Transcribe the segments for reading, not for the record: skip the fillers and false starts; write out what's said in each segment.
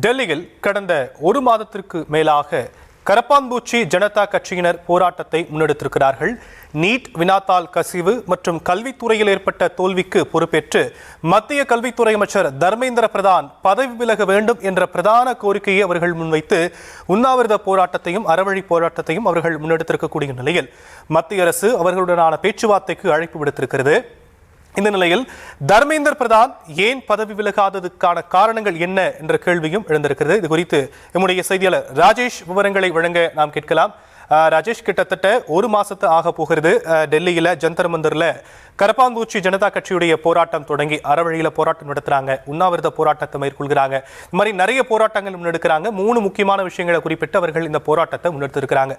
டெல்லியில் கடந்த ஒரு மாதத்திற்கு மேலாக கரப்பான்பூச்சி ஜனதா கட்சியினர் போராட்டத்தை முன்னெடுத்திருக்கிறார்கள். நீட் வினாத்தாள் கசிவு மற்றும் கல்வித்துறையில் ஏற்பட்ட தோல்விக்கு பொறுப்பேற்று மத்திய கல்வித்துறை அமைச்சர் தர்மேந்திர பிரதான் பதவி விலக வேண்டும் என்ற பிரதான கோரிக்கையை அவர்கள் முன்வைத்து உண்ணாவிரத போராட்டத்தையும் அறவழி போராட்டத்தையும் அவர்கள் முன்னெடுத்திருக்கக்கூடிய நிலையில் மத்திய அரசு அவர்களுடனான பேச்சுவார்த்தைக்கு அழைப்பு விடுத்திருக்கிறது. இந்த நிலையில் தர்மேந்திர பிரதான் ஏன் பதவி விலகாததுக்கான காரணங்கள் என்ன என்ற கேள்வியும் எழுந்திருக்கிறது. இது குறித்து நம்முடைய செய்தியாளர் ராஜேஷ் விவரங்களை வழங்க நாம் கேட்கலாம். ராஜேஷ், கிட்டத்தட்ட ஒரு மாசத்து ஆக போகிறது. டெல்லியில ஜந்தர் மந்தர்ல கரப்பான்பூச்சி ஜனதா கட்சியுடைய போராட்டம் தொடங்கி அறவழியில போராட்டம் நடத்துறாங்க, உண்ணாவிரத போராட்டத்தை மேற்கொள்கிறாங்க. இந்த மாதிரி நிறைய போராட்டங்கள் முன்னெடுக்கிறாங்க. 3 முக்கியமான விஷயங்களை குறிப்பிட்டு அவர்கள் இந்த போராட்டத்தை முன்னெடுத்திருக்கிறாங்க.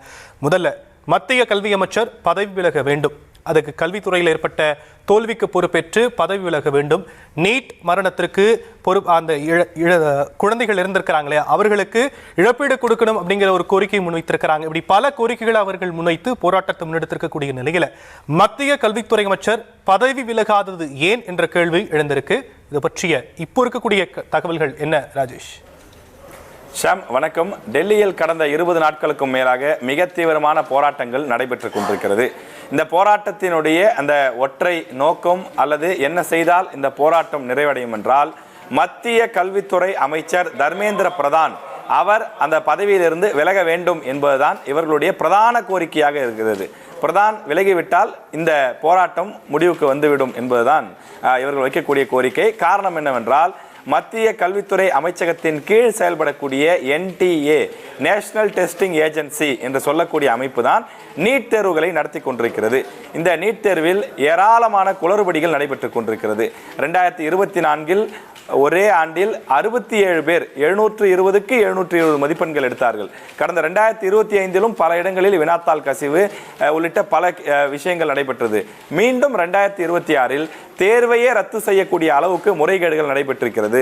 முதல்ல மத்திய கல்வி அமைச்சர் பதவி விலக வேண்டும், அதுக்கு கல்வித்துறையில் ஏற்பட்ட தோல்விக்கு பொறுப்பேற்று பதவி விலக வேண்டும், நீட் மரணத்திற்கு அந்த குழந்தைகள் இருந்திருக்கிறாங்களே அவர்களுக்கு இழப்பீடு கொடுக்கணும் அப்படிங்கிற ஒரு கோரிக்கை முன்வைத்திருக்கிறாங்க. இப்படி பல கோரிக்கைகளை அவர்கள் முன்வைத்து போராட்டத்தை முன்னெடுத்திருக்கக்கூடிய நிலையில மத்திய கல்வித்துறை அமைச்சர் பதவி விலகாதது ஏன் என்ற கேள்வி எழுந்திருக்கு. இது பற்றிய இப்போ இருக்கக்கூடிய தகவல்கள் என்ன ராஜேஷ்? ஷாம், வணக்கம். டெல்லியில் கடந்த 20 நாட்களுக்கும் மேலாக மிக தீவிரமான போராட்டங்கள் நடைபெற்று கொண்டிருக்கிறது. இந்த போராட்டத்தினுடைய அந்த ஒற்றை நோக்கம் அல்லது என்ன செய்தால் இந்த போராட்டம் நிறைவடையும் என்றால், மத்திய கல்வித்துறை அமைச்சர் தர்மேந்திர பிரதான் அவர் அந்த பதவியிலிருந்து விலக வேண்டும் என்பதுதான் இவர்களுடைய பிரதான கோரிக்கையாக இருக்கிறது. பிரதான் விலகிவிட்டால் இந்த போராட்டம் முடிவுக்கு வந்துவிடும் என்பதுதான் இவர்கள் வைக்கக்கூடிய கோரிக்கை. காரணம் என்னவென்றால், மத்திய கல்வித்துறை அமைச்சகத்தின் கீழ் செயல்படக்கூடிய NTA நேஷனல் டெஸ்டிங் ஏஜென்சி என்று சொல்லக்கூடிய அமைப்பு தான் நீட் தேர்வுகளை நடத்தி கொண்டிருக்கிறது. இந்த நீட் தேர்வில் ஏராளமான குளறுபடிகள் நடைபெற்றுக் கொண்டிருக்கிறது. 2024 ஒரே ஆண்டில் 67 பேர் 720க்கு 720 மதிப்பெண்கள் எடுத்தார்கள். கடந்த 2025 பல இடங்களில் வினாத்தாள் கசிவு உள்ளிட்ட பல விஷயங்கள் நடைபெற்றது. மீண்டும் 2026 தேர்வையே ரத்து செய்யக்கூடிய அளவுக்கு முறைகேடுகள் நடைபெற்றிருக்கிறது.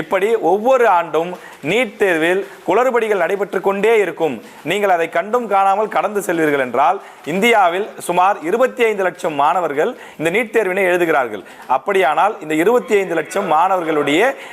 இப்படி ஒவ்வொரு ஆண்டும் நீட் தேர்வில் குளறுபடிகள் நடைபெற்று கொண்டே இருக்கும். நீங்கள் அதை கண்டும் காணாமல் கடந்து செல்வீர்கள் என்றால், இந்தியாவில் சுமார் 25 லட்சம் மாணவர்கள் இந்த நீட் தேர்வினை எழுதுகிறார்கள். அப்படியானால் இந்த 25 லட்சம் மாணவர்களுடைய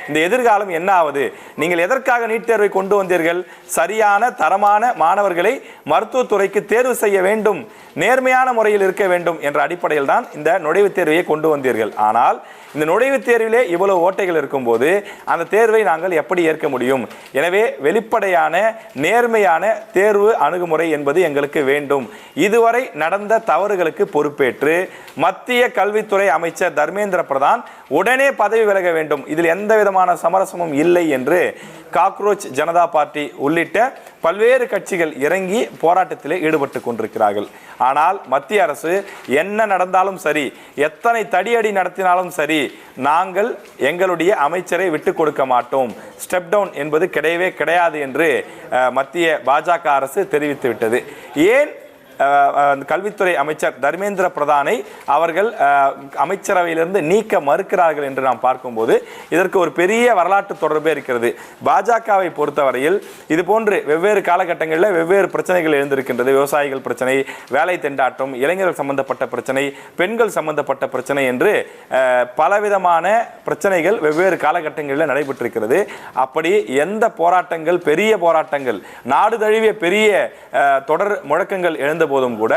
இந்த எதிர்காலம் என்ன ஆவது? நீங்கள் எதற்காக நீட் தேர்வை கொண்டு வந்தீர்கள்? சரியான தரமான மாணவர்களை மருத்துவத்துறைக்கு தேர்வு செய்ய வேண்டும், நேர்மையான முறையில் இருக்க வேண்டும் என்ற அடிப்படையில் தான் இந்த நுழைவுத் தேர்வையை கொண்டு வந்தீர்கள். ஆனால் இந்த நுழைவுத் தேர்விலே இவ்வளவு ஓட்டைகள் இருக்கும்போது அந்த தேர்வை நாங்கள் எப்படி ஏற்க முடியும்? எனவே வெளிப்படையான நேர்மையான தேர்வு அணுகுமுறை என்பது எங்களுக்கு வேண்டும். இதுவரை நடந்த தவறுகளுக்கு பொறுப்பேற்று மத்திய கல்வித்துறை அமைச்சர் தர்மேந்திர பிரதான் உடனே பதவி விலக வேண்டும். இதில் எந்த விதமான சமரசமும் இல்லை என்று காக்ரோச் ஜனதா பார்ட்டி உள்ளிட்ட பல்வேறு கட்சிகள் இறங்கி போராட்டத்திலே ஈடுபட்டு கொண்டிருக்கிறார்கள். ஆனால் மத்திய அரசு என்ன நடந்தாலும் சரி, எத்தனை தடியடி நடத்தினாலும் சரி, நாங்கள் எங்களுடைய அமைச்சரை விட்டுக் கொடுக்க மாட்டோம், ஸ்டெப் டவுன் என்பது கிடையவே கிடையாது என்று மத்திய பாஜக அரசு தெரிவித்துவிட்டது. ஏன் கல்வித்துறை அமைச்சர் தர்மேந்திர பிரதானை அவர்கள் அமைச்சரவையிலிருந்து நீக்க மறுக்கிறார்கள் என்று நாம் பார்க்கும்போது இதற்கு ஒரு பெரிய வரலாற்று தொடர்பே இருக்கிறது. பாஜகவை பொறுத்தவரையில் இது போன்று வெவ்வேறு காலகட்டங்களில் வெவ்வேறு பிரச்சனைகள் எழுந்திருக்கின்றது. விவசாயிகள் பிரச்சனை, வேலை திண்டாட்டம், இளைஞர்கள் சம்பந்தப்பட்ட பிரச்சனை, பெண்கள் சம்பந்தப்பட்ட பிரச்சனை என்று பலவிதமான பிரச்சனைகள் வெவ்வேறு காலகட்டங்களில் நடைபெற்றிருக்கிறது. அப்படி எந்த போராட்டங்கள், பெரிய போராட்டங்கள், நாடு தழுவிய பெரிய தொடர் முழக்கங்கள் எழுந்த போதும் கூட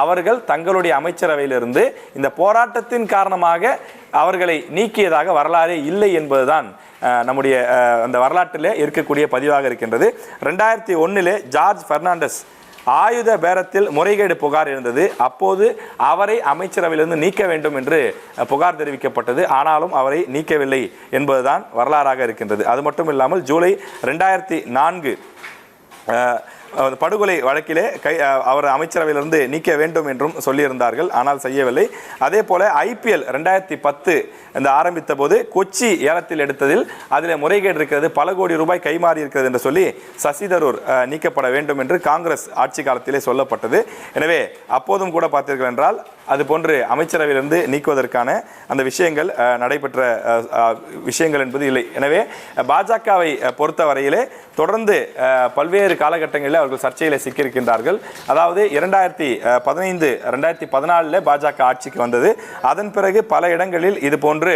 அவர்கள் தங்களுடைய அமைச்சரவையிலிருந்து இந்த போராட்டத்தின் காரணமாக அவர்களை நீக்கியதாக வரலாறே இல்லை என்பதுதான் நம்முடைய அந்த வரலாற்றிலே இருக்கக்கூடிய பதிவாக இருக்கின்றது. 2001 ஜார்ஜ் பெர்னாண்டஸ் ஆயுத பேரத்தில் முறைகேடு புகார் இருந்தது. அப்போது அவரை அமைச்சரவையிலிருந்து நீக்க வேண்டும் என்று புகார் தெரிவிக்கப்பட்டது. ஆனாலும் அவரை நீக்கவில்லை என்பதுதான் வரலாறாக இருக்கின்றது. அது மட்டும் இல்லாமல் ஜூலை 2004 படுகொலை வழக்கிலே அவர் அமைச்சரவையிலிருந்து நீக்க வேண்டும் என்றும் சொல்லியிருந்தார்கள். ஆனால் செய்யவில்லை. அதே போல IPL 2010 இந்த ஆரம்பித்த போது கொச்சி ஏலத்தில் எடுத்ததில் அதில் முறைகேடு இருக்கிறது, பல கோடி ரூபாய் கைமாறி இருக்கிறது என்று சொல்லி சசி தரூர் நீக்கப்பட வேண்டும் என்று காங்கிரஸ் ஆட்சி காலத்திலே சொல்லப்பட்டது. எனவே அப்போதும் கூட பார்த்தீர்கள் என்றால் அது போன்று அமைச்சரவையிலிருந்து நீக்குவதற்கான அந்த விஷயங்கள் நடைபெற்ற விஷயங்கள் என்பது இல்லை. எனவே பாஜகவை பொறுத்தவரையிலே தொடர்ந்து பல்வேறு காலகட்டங்களில் அவர்கள் சர்ச்சையில் சிக்கியிருக்கின்றார்கள். அதாவது 2015 2014 பாஜக ஆட்சிக்கு வந்தது. அதன் பிறகு பல இடங்களில் இது போன்று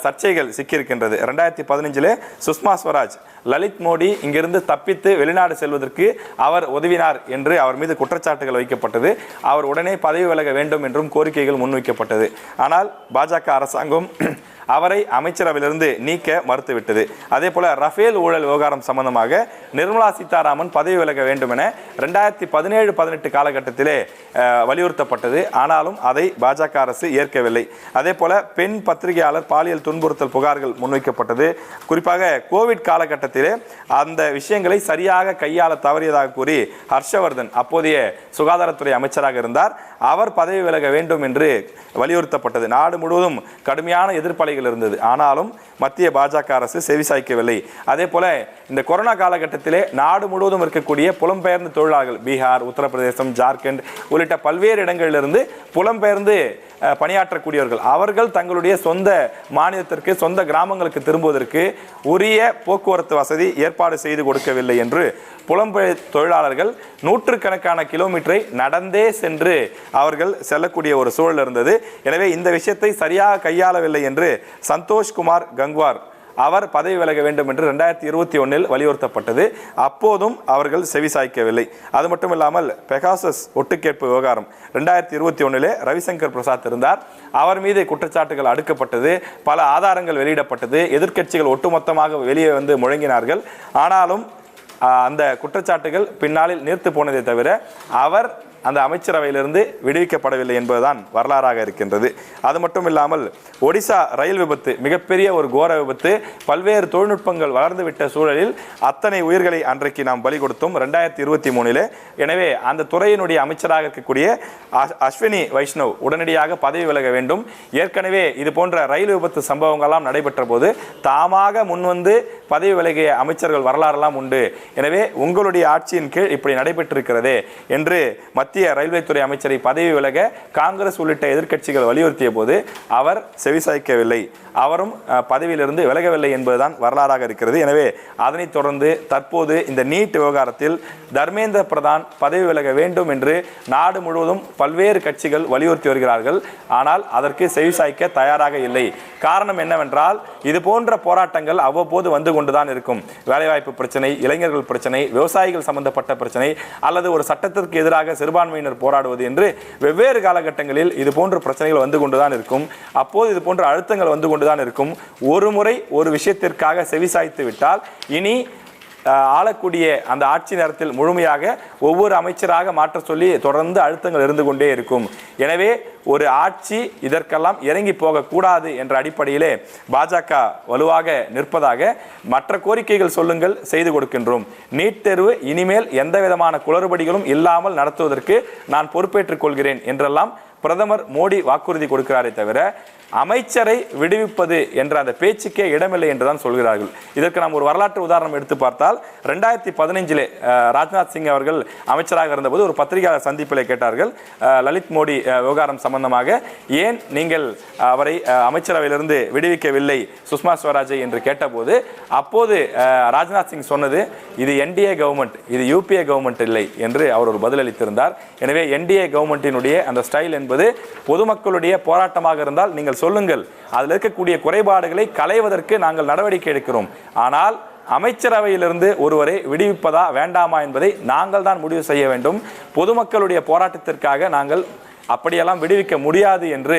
சர்ச்சைகள் சிக்கியிருக்கின்றது. 2015 சுஷ்மா ஸ்வராஜ் லலித் மோடி இங்கிருந்து தப்பித்து வெளிநாடு செல்வதற்கு அவர் உதவினார் என்று அவர் மீது குற்றச்சாட்டுகள் வைக்கப்பட்டது. அவர் உடனே பதவி விலக வேண்டும் என்றும் கோரிக்கைகள் முன்வைக்கப்பட்டது. ஆனால் பாஜக அரசாங்கம் அவரை அமைச்சரவையிலிருந்து நீக்க மறுத்துவிட்டது. அதே போல ரஃபேல் ஊழல் விவகாரம் சம்பந்தமாக நிர்மலா சீதாராமன் பதவி விலக வேண்டும் என 2017-18 காலகட்டத்திலே வலியுறுத்தப்பட்டது. ஆனாலும் அதை பாஜக அரசு ஏற்கவில்லை. அதே போல பெண் பத்திரிகையாளர் பாலியல் துன்புறுத்தல் புகார்கள் முன்வைக்கப்பட்டது. குறிப்பாக கோவிட் காலகட்டத்திலே அந்த விஷயங்களை சரியாக கையாள தவறியதாக கூறி ஹர்ஷவர்தன் அப்போதைய சுகாதாரத்துறை அமைச்சராக இருந்தார். அவர் பதவி விலக வேண்டும் என்று வலியுறுத்தப்பட்டது. நாடு முழுவதும் கடுமையான எதிர்ப்பலைகள் இருந்தது. ஆனாலும் மத்திய பாஜக அரசு செவிசாய்க்கவில்லை. அதே போல இந்த கொரோனா காலகட்டத்திலே நாடு முழுவதும் இருக்கக்கூடிய புலம்பெயர்ந்த தொழிலாளர்கள் பீகார், உத்தரப்பிரதேசம், ஜார்க்கண்ட் உள்ளிட்ட பல்வேறு இடங்களிலிருந்து புலம்பெயர்ந்து பணியாற்றக்கூடியவர்கள் அவர்கள் தங்களுடைய சொந்த மாநிலத்திற்கு சொந்த கிராமங்களுக்கு திரும்புவதற்கு உரிய போக்குவரத்து வசதி ஏற்பாடு செய்து கொடுக்கவில்லை என்று புலம்பெயர் தொழிலாளர்கள் நூற்றுக்கணக்கான கிலோமீட்டரை நடந்தே சென்று அவர்கள் செல்லக்கூடிய ஒரு சூழல் இருந்தது. எனவே இந்த விஷயத்தை சரியாக கையாளவில்லை என்று சந்தோஷ்குமார் கங்வார் அவர் பதவி விலக வேண்டும் என்று 2021 வலியுறுத்தப்பட்டது. அப்போதும் அவர்கள் செவிசாய்க்கவில்லை. அது மட்டும் இல்லாமல் பெகாசஸ் ஒட்டுக்கேட்பு விவகாரம் 2021 ரவிசங்கர் பிரசாத் இருந்தார். அவர் மீது குற்றச்சாட்டுகள் அடுக்கப்பட்டது. பல ஆதாரங்கள் வெளியிடப்பட்டது. எதிர்க்கட்சிகள் ஒட்டுமொத்தமாக வெளியே வந்து முழங்கினார்கள். ஆனாலும் அந்த குற்றச்சாட்டுகள் பின்னாளில் நீர்த்து போனதை தவிர அவர் அந்த அமைச்சரவையிலிருந்து விடுவிக்கப்படவில்லை என்பதுதான் வரலாறாக இருக்கின்றது. அது மட்டும் இல்லாமல் ஒடிசா ரயில் விபத்து மிகப்பெரிய ஒரு கோர விபத்து. பல்வேறு தொழில்நுட்பங்கள் வளர்ந்துவிட்ட சூழலில் அத்தனை உயிர்களை அன்றைக்கு நாம் பலி கொடுத்தோம் 2023. எனவே அந்த துறையினுடைய அமைச்சராக இருக்கக்கூடிய அஸ்வினி வைஷ்ணவ் உடனடியாக பதவி விலக வேண்டும். ஏற்கனவே இது போன்ற ரயில் விபத்து சம்பவங்கள்லாம் நடைபெற்ற போது தாமாக முன்வந்து பதவி விலகிய அமைச்சர்கள் வரலாறுலாம் உண்டு. எனவே உங்களுடைய ஆட்சியின் கீழ் இப்படி நடைபெற்றிருக்கிறதே என்று மத்திய ரயில்வே துறை அமைச்சரை பதவி விலக காங்கிரஸ் உள்ளிட்ட எதிர்க்கட்சிகள் வலியுறுத்திய போது அவர் செவிசாய்க்கவில்லை. அவரும் பதவியிலிருந்து விலகவில்லை என்பதுதான் வரலாறாக இருக்கிறது. எனவே அதனைத் தொடர்ந்து தற்போது இந்த நீட் விவகாரத்தில் தர்மேந்திர பிரதான் பதவி விலக வேண்டும் என்று நாடு முழுவதும் பல்வேறு கட்சிகள் வலியுறுத்தி வருகிறார்கள். ஆனால் அதற்கு செவிசாய்க்க தயாராக இல்லை. காரணம் என்னவென்றால் இது போன்ற போராட்டங்கள் அவ்வப்போது வந்து கொண்டுதான் இருக்கும். வேலைவாய்ப்பு பிரச்சனை, இளைஞர்கள் பிரச்சனை, விவசாயிகள் சம்பந்தப்பட்ட பிரச்சனை அல்லது ஒரு சட்டத்திற்கு எதிராக சிறுபான்மையினர் போராடுவது என்று வெவ்வேறு காலகட்டங்களில் இது போன்ற பிரச்சனைகள் வந்து கொண்டுதான் இருக்கும். அப்போது இது போன்ற அழுத்தங்கள் வந்து கொண்டுதான் இருக்கும். ஒரு முறை ஒரு விஷயத்திற்காக செவிசாய்த்து விட்டால் இனி ஆளக்கூடிய அந்த ஆட்சி நேரத்தில் முழுமையாக ஒவ்வொரு அமைச்சராக மாற்ற சொல்லி தொடர்ந்து அழுத்தங்கள் இருந்து கொண்டே இருக்கும். எனவே ஒரு ஆட்சி இதற்கெல்லாம் இறங்கி போகக்கூடாது என்ற அடிப்படையிலே பாஜக வலுவாக நிற்பதாக மற்ற கோரிக்கைகள் சொல்லுங்கள், செய்து கொடுக்கின்றோம். நீட் தேர்வு இனிமேல் எந்த விதமான குளறுபடிகளும் இல்லாமல் நடத்துவதற்கு நான் பொறுப்பேற்றுக் கொள்கிறேன் என்றெல்லாம் பிரதமர் மோடி வாக்குறுதி கொடுக்கிறாரே தவிர அமைச்சரை விடுவிப்பது என்ற அந்த பேச்சுக்கே இடமில்லை என்றுதான் சொல்கிறார்கள். இதற்கு நாம் ஒரு வரலாற்று உதாரணம் எடுத்து பார்த்தால் 2015 ராஜ்நாத் சிங் அவர்கள் அமைச்சராக இருந்தபோது ஒரு பத்திரிகையாளர் சந்திப்பிலே கேட்டார்கள், லலித் மோடி விவகாரம் சம்பந்தமாக ஏன் நீங்கள் அவரை அமைச்சரவையிலிருந்து விடுவிக்கவில்லை சுஷ்மா ஸ்வராஜை என்று கேட்டபோது அப்போது ராஜ்நாத் சிங் சொன்னது, இது என்டிஏ கவர்மெண்ட், இது யூபிஏ கவர்மெண்ட் இல்லை என்று அவர் ஒரு பதிலளித்திருந்தார். எனவே என்டிஏ கவர்மெண்டினுடைய அந்த ஸ்டைல் என்பது பொதுமக்களுடைய போராட்டமாக இருந்தால் நீங்கள் சொல்லுங்கள், அதில் இருக்கக்கூடிய குறைபாடுகளை களைவதற்கு நாங்கள் நடவடிக்கை எடுக்கிறோம். ஆனால் அமைச்சரவையிலிருந்து ஒருவரை விடுவிப்பதா வேண்டாமா என்பதை நாங்கள் தான் முடிவு செய்ய வேண்டும். பொதுமக்களுடைய போராட்டத்திற்காக நாங்கள் அப்படியெல்லாம் விடுவிக்க முடியாது என்று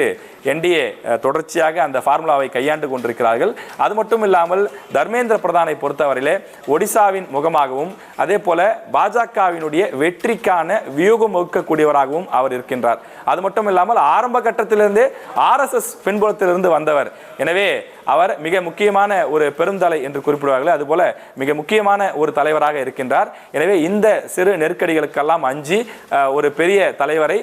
என்டிஏ தொடர்ச்சியாக அந்த ஃபார்முலாவை கையாண்டு கொண்டிருக்கிறார்கள். அது மட்டும் இல்லாமல் தர்மேந்திர பிரதானை பொறுத்தவரையிலே ஒடிசாவின் முகமாகவும் அதே போல பாஜகவினுடைய வெற்றிக்கான வியூகம் வகுக்கக்கூடியவராகவும் அவர் இருக்கின்றார். அது மட்டும் இல்லாமல் ஆரம்ப கட்டத்திலிருந்தே RSS பின்புலத்திலிருந்து வந்தவர். எனவே அவர் மிக முக்கியமான ஒரு பெருந்தலை என்று குறிப்பிடுவார்கள். அதுபோல மிக முக்கியமான ஒரு தலைவராக இருக்கின்றார். எனவே இந்த சிறு நெருக்கடிகளுக்கெல்லாம் அஞ்சி ஒரு பெரிய தலைவரை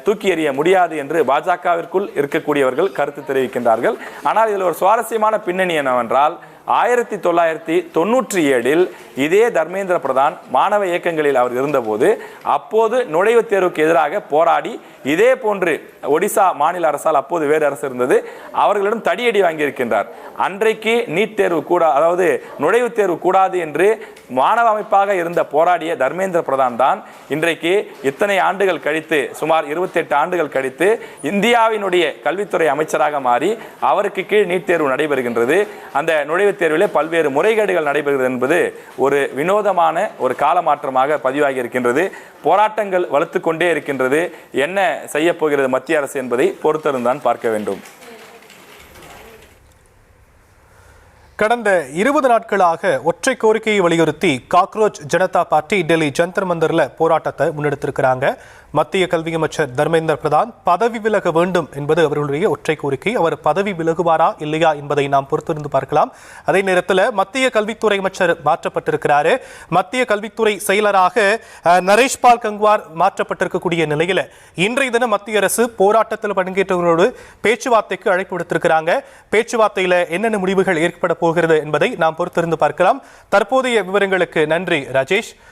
தூக்கி எறிய முடியாது என்று பாஜகவிற்குள் இருக்கக்கூடியவர்கள் கருத்து தெரிவிக்கின்றார்கள். ஆனால் இதில் ஒரு சுவாரஸ்யமான பின்னணி என்னவென்றால் 1997 இதே தர்மேந்திர பிரதான் மாணவ இயக்கங்களில் அவர் இருந்தபோது அப்போது நுழைவுத் தேர்வுக்கு எதிராக போராடி இதே போன்று ஒடிசா மாநில அரசால், அப்போது வேறு அரசு இருந்தது, அவர்களிடம் தடியடி வாங்கியிருக்கின்றார். அன்றைக்கு நீட் தேர்வு அதாவது நுழைவுத் தேர்வு கூடாது என்று மாணவ அமைப்பாக இருந்த போராடிய தர்மேந்திர பிரதான் தான் இன்றைக்கு இத்தனை ஆண்டுகள் கழித்து, சுமார் 28 ஆண்டுகள் கழித்து இந்தியாவினுடைய கல்வித்துறை அமைச்சராக மாறி அவருக்கு கீழ் நீட் தேர்வு நடைபெறுகின்றது. அந்த நுழைவுத் தேர்விலே பல்வேறு முறைகேடுகள் நடைபெறுகிறது என்பது ஒரு வினோதமான ஒரு காலமாற்றமாக பதிவாகி இருக்கின்றது. போராட்டங்கள் வலுத்துக் கொண்டே இருக்கின்றது. என்ன செய்ய போகிறது மத்திய அரசு என்பதை பொறுத்திருந்தான் பார்க்க வேண்டும். கடந்த 20 நாட்களாக ஒற்றை கோரிக்கையை வலியுறுத்தி காக்ரோச் ஜனதா பார்ட்டி டெல்லி ஜந்தர் மந்தர்ல போராட்டத்தை முன்னெடுத்திருக்கிறாங்க. மத்திய கல்வி அமைச்சர் தர்மேந்திர பிரதான் பதவி விலக வேண்டும் என்பது அவர்களுடைய ஒற்றை கோரிக்கை. அவர் பதவி விலகுவாரா இல்லையா என்பதை நாம் பொறுத்திருந்து பார்க்கலாம். அதே நேரத்தில் மத்திய கல்வித்துறை அமைச்சர் மாற்றப்பட்டிருக்கிறாரு. மத்திய கல்வித்துறை செயலராக நரேஷ்பால் கங்குவார் மாற்றப்பட்டிருக்கக்கூடிய நிலையில் இன்றைய தினம் மத்திய அரசு போராட்டத்தில் பங்கேற்றவர்களோடு பேச்சுவார்த்தைக்கு அழைப்பு விடுத்திருக்கிறாங்க. பேச்சுவார்த்தையில் என்னென்ன முடிவுகள் ஏற்பட போகிறது என்பதை நாம் பொறுத்திருந்து பார்க்கலாம். தற்போதைய விவரங்களுக்கு நன்றி ராஜேஷ்.